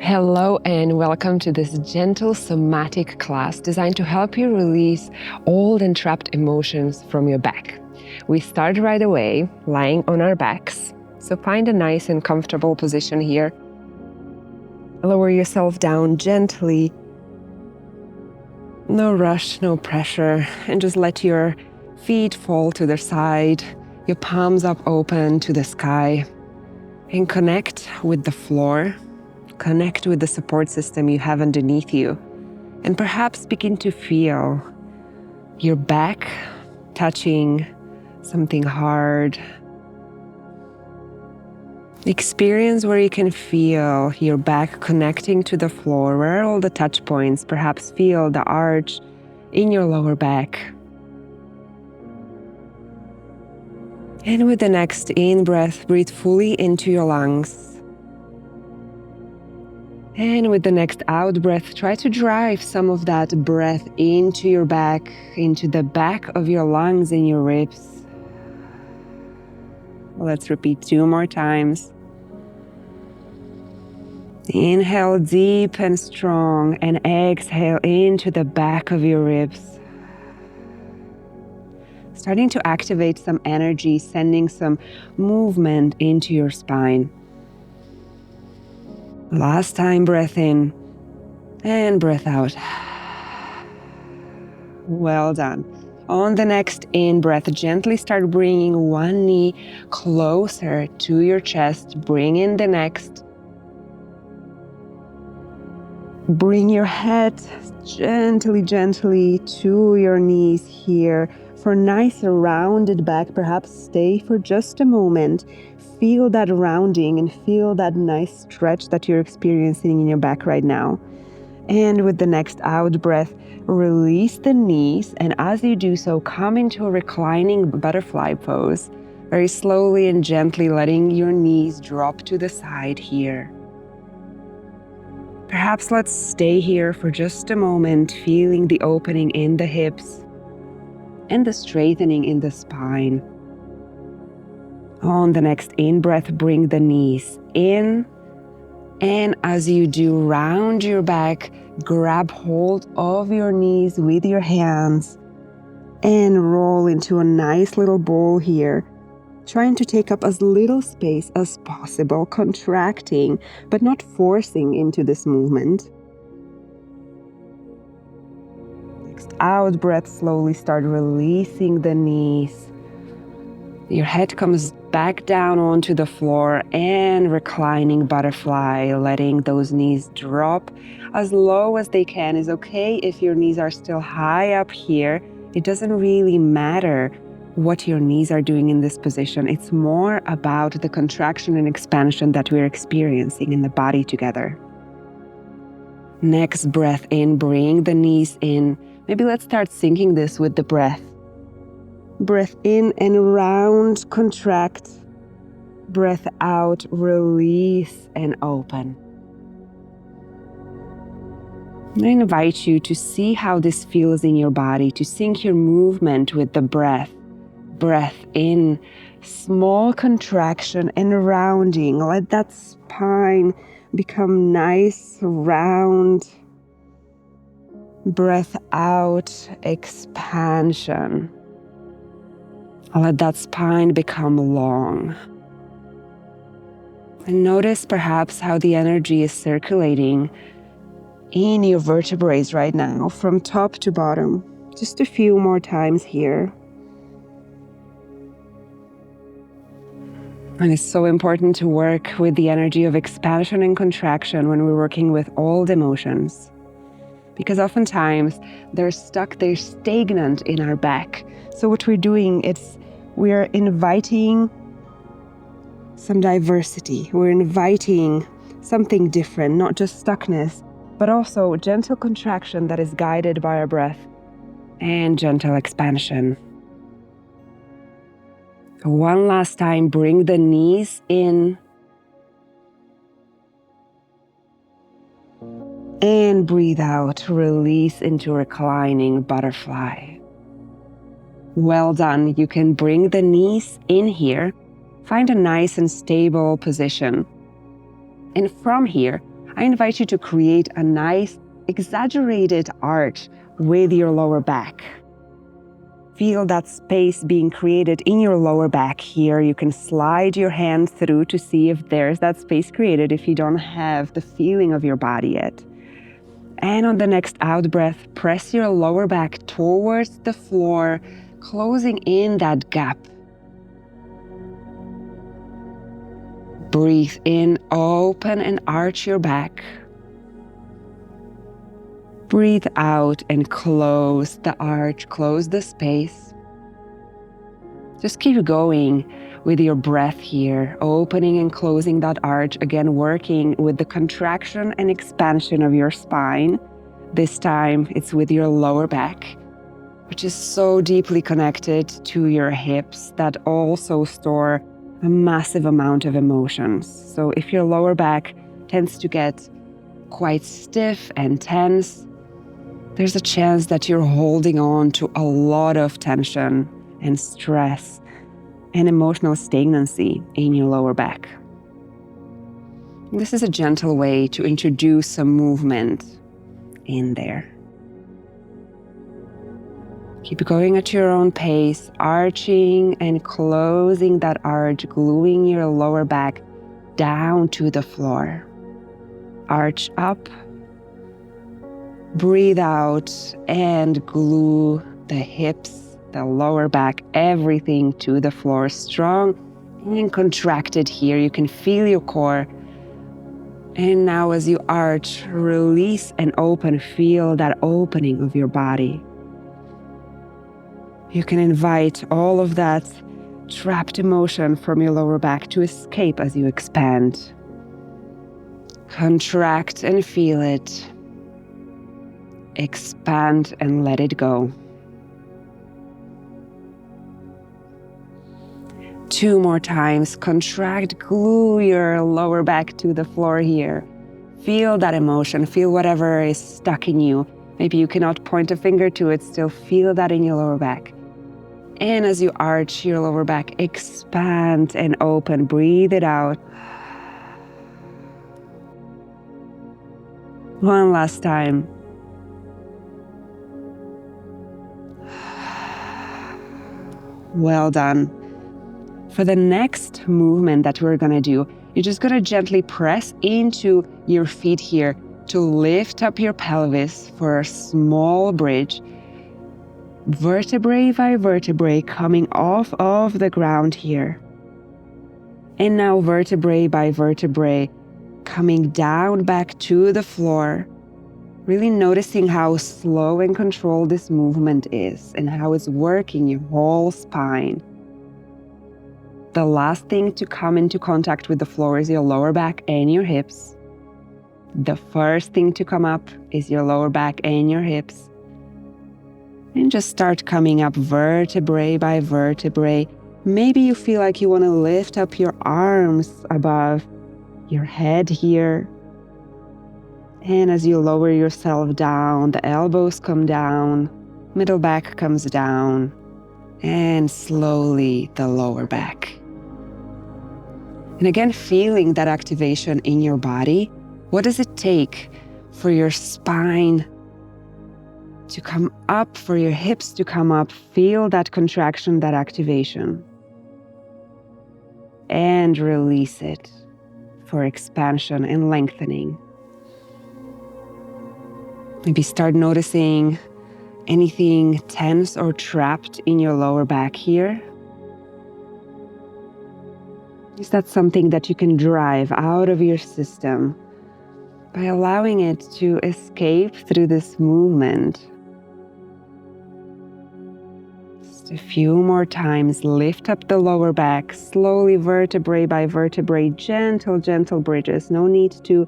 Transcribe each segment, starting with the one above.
Hello and welcome to this gentle somatic class designed to help you release old and trapped emotions from your back. We start right away lying on our backs. So find a nice and comfortable position here. Lower yourself down gently. No rush, no pressure, and just let your feet fall to the side, your palms up open to the sky, and connect with the floor. Connect with the support system you have underneath you, and perhaps begin to feel your back touching something hard. Experience where you can feel your back connecting to the floor. Where are all the touch points? Perhaps feel the arch in your lower back. And with the next in-breath, breathe fully into your lungs. And with the next out breath, try to drive some of that breath into your back, into the back of your lungs and your ribs. Let's repeat 2 more times. Inhale deep and strong, and exhale into the back of your ribs. Starting to activate some energy, sending some movement into your spine. Last time, breath in and breath out. Well done. On the next in-breath, gently start bringing one knee closer to your chest. Bring in the next. Bring your head gently to your knees here for a nice rounded back. Perhaps stay for just a moment. Feel that rounding and feel that nice stretch that you're experiencing in your back right now. And with the next out breath, release the knees, and as you do so, come into a reclining butterfly pose, very slowly and gently letting your knees drop to the side here. Perhaps let's stay here for just a moment, feeling the opening in the hips and the straightening in the spine. On the next in-breath, bring the knees in. And as you do, round your back, grab hold of your knees with your hands and roll into a nice little ball here, trying to take up as little space as possible, contracting, but not forcing into this movement. Next out breath, slowly start releasing the knees. Your head comes back down onto the floor and reclining butterfly, letting those knees drop as low as they can. Is okay if your knees are still high up here. It doesn't really matter what your knees are doing in this position. It's more about the contraction and expansion that we're experiencing in the body together. Next breath in, bring the knees in. Maybe let's start syncing this with the breath. Breath in and round, contract. Breath out, release and open. I invite you to see how this feels in your body, to sync your movement with the breath. Breath in, small contraction and rounding. Let that spine become nice, round. Breath out, expansion. Let that spine become long. And notice perhaps how the energy is circulating in your vertebrae right now, from top to bottom. Just a few more times here. And it's so important to work with the energy of expansion and contraction when we're working with old emotions. Because oftentimes they're stuck, they're stagnant in our back. So what we're doing is we're inviting some diversity. We're inviting something different, not just stuckness, but also gentle contraction that is guided by our breath and gentle expansion. One last time, bring the knees in and breathe out, release into reclining butterfly. Well done. You can bring the knees in here, find a nice and stable position. And from here, I invite you to create a nice, exaggerated arch with your lower back. Feel that space being created in your lower back here. You can slide your hand through to see if there's that space created if you don't have the feeling of your body yet. And on the next out breath, press your lower back towards the floor, closing in that gap. Breathe in, open and arch your back. Breathe out and close the arch, close the space. Just keep going with your breath here, opening and closing that arch, again working with the contraction and expansion of your spine. This time it's with your lower back, which is so deeply connected to your hips that also store a massive amount of emotions. So if your lower back tends to get quite stiff and tense, there's a chance that you're holding on to a lot of tension and stress and emotional stagnancy in your lower back. This is a gentle way to introduce some movement in there. Keep going at your own pace, arching and closing that arch, gluing your lower back down to the floor. Arch up, breathe out, and glue the hips, the lower back, everything to the floor. Strong and contracted here. You can feel your core. And now as you arch, release and open, feel that opening of your body. You can invite all of that trapped emotion from your lower back to escape as you expand. Contract and feel it. Expand and let it go. 2 more times. Contract, glue your lower back to the floor here. Feel that emotion. Feel whatever is stuck in you. Maybe you cannot point a finger to it. Still feel that in your lower back. And as you arch your lower back, expand and open. Breathe it out. One last time. Well done. For the next movement that we're gonna do, you're just gonna gently press into your feet here to lift up your pelvis for a small bridge. Vertebrae by vertebrae coming off of the ground here. And now vertebrae by vertebrae coming down back to the floor. Really noticing how slow and controlled this movement is and how it's working your whole spine. The last thing to come into contact with the floor is your lower back and your hips. The first thing to come up is your lower back and your hips. And just start coming up vertebrae by vertebrae. Maybe you feel like you want to lift up your arms above your head here. And as you lower yourself down, the elbows come down, middle back comes down, and slowly the lower back. And again, feeling that activation in your body. What does it take for your spine to come up, for your hips to come up? Feel that contraction, that activation. And release it for expansion and lengthening. Maybe start noticing anything tense or trapped in your lower back here. Is that something that you can drive out of your system by allowing it to escape through this movement? Just a few more times. Lift up the lower back, slowly, vertebrae by vertebrae, gentle, gentle bridges. No need to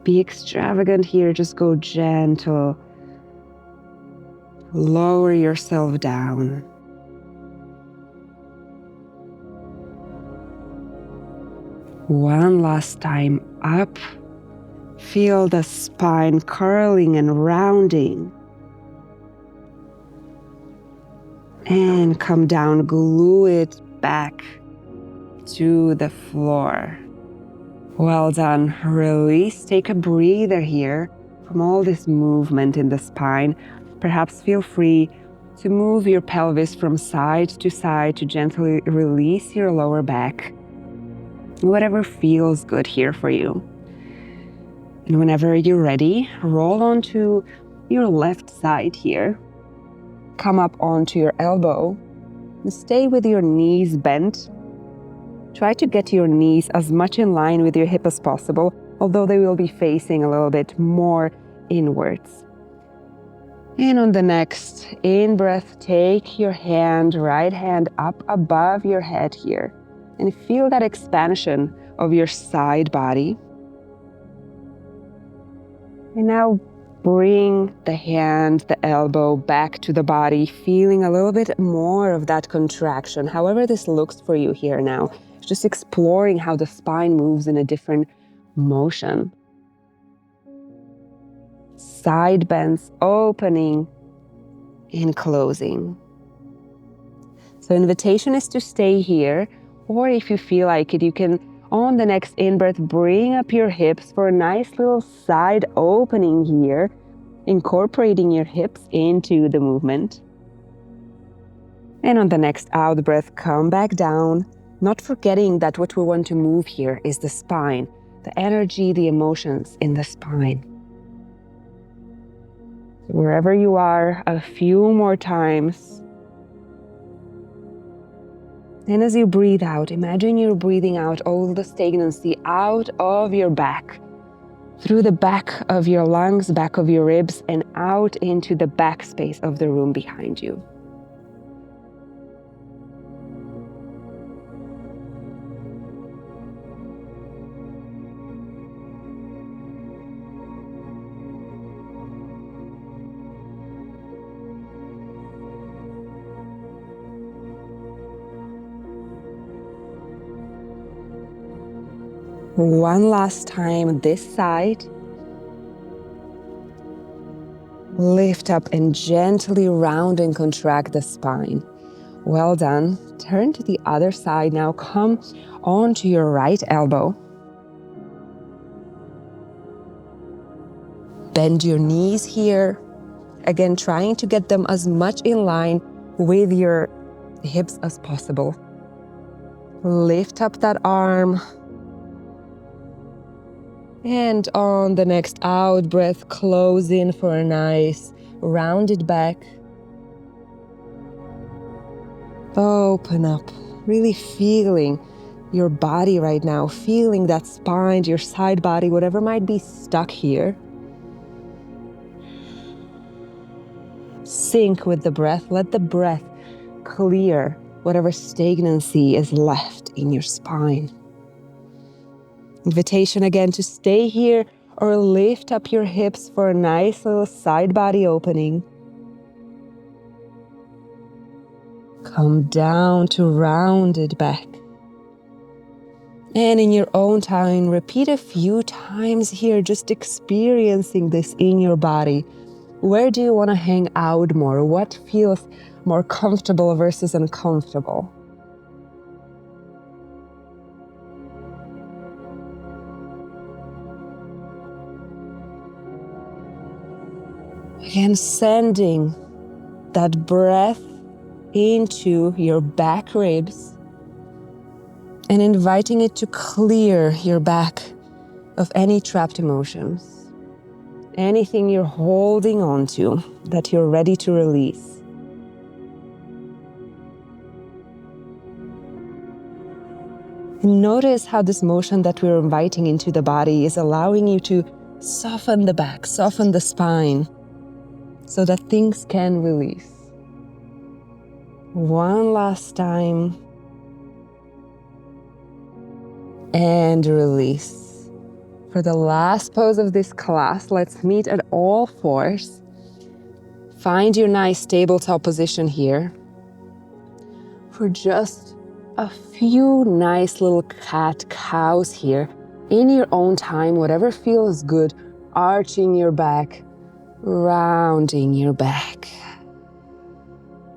be extravagant here, just go gentle. Lower yourself down. One last time up. Feel the spine curling and rounding. And come down, glue it back to the floor. Well done. Release. Take a breather here from all this movement in the spine. Perhaps feel free to move your pelvis from side to gently release your lower back. Whatever feels good here for you. And whenever you're ready, roll onto your left side here. Come up onto your elbow and stay with your knees bent. Try to get your knees as much in line with your hip as possible, although they will be facing a little bit more inwards. And on the next in-breath, take your right hand up above your head here and feel that expansion of your side body. And now bring the hand, the elbow back to the body, feeling a little bit more of that contraction, however this looks for you here now. Just exploring how the spine moves in a different motion. Side bends opening and closing. So invitation is to stay here, or if you feel like it, you can, on the next in-breath, bring up your hips for a nice little side opening here, incorporating your hips into the movement. And on the next out breath, come back down, not forgetting that what we want to move here is the spine, the energy, the emotions in the spine. So wherever you are, a few more times. And as you breathe out, imagine you're breathing out all the stagnancy out of your back, through the back of your lungs, back of your ribs, and out into the back space of the room behind you. One last time, this side. Lift up and gently round and contract the spine. Well done. Turn to the other side now. Come onto your right elbow. Bend your knees here. Again, trying to get them as much in line with your hips as possible. Lift up that arm. And on the next out breath, close in for a nice rounded back. Open up, really feeling your body right now, feeling that spine, your side body, whatever might be stuck here. Sync with the breath, let the breath clear whatever stagnancy is left in your spine. Invitation again to stay here or lift up your hips for a nice little side body opening. Come down to rounded back. And in your own time, repeat a few times here, just experiencing this in your body. Where do you want to hang out more? What feels more comfortable versus uncomfortable? Again, sending that breath into your back ribs and inviting it to clear your back of any trapped emotions, anything you're holding on to that you're ready to release. And notice how this motion that we're inviting into the body is allowing you to soften the back, soften the spine, so that things can release. One last time. And release. For the last pose of this class, let's meet at all fours. Find your nice tabletop position here. For just a few nice little cat-cows here, in your own time, whatever feels good, arching your back, rounding your back.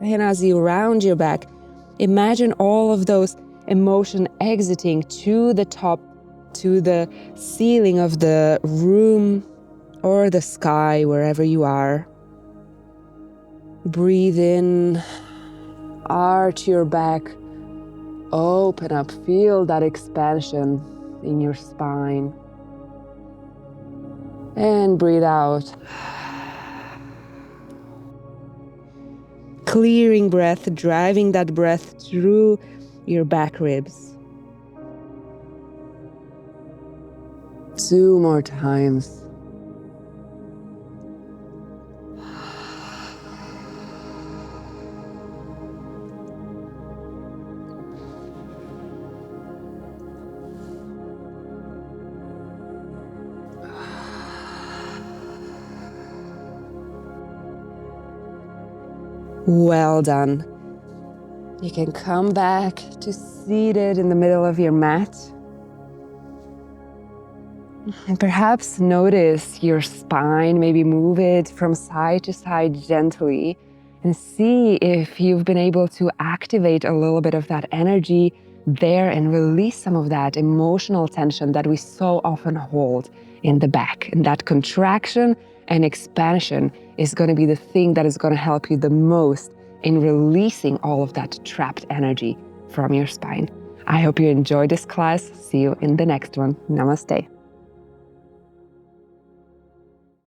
And as you round your back, imagine all of those emotion exiting to the top to the ceiling of the room or the sky, wherever you are. Breathe in, arch your back, open up, feel that expansion in your spine. And breathe out. Clearing breath, driving that breath through your back ribs. 2 more times. Well done. You can come back to seated in the middle of your mat. And perhaps notice your spine, maybe move it from side to side gently and see if you've been able to activate a little bit of that energy there and release some of that emotional tension that we so often hold in the back. And that contraction and expansion is going to be the thing that is going to help you the most in releasing all of that trapped energy from your spine. I hope you enjoyed this class. See you in the next one. Namaste.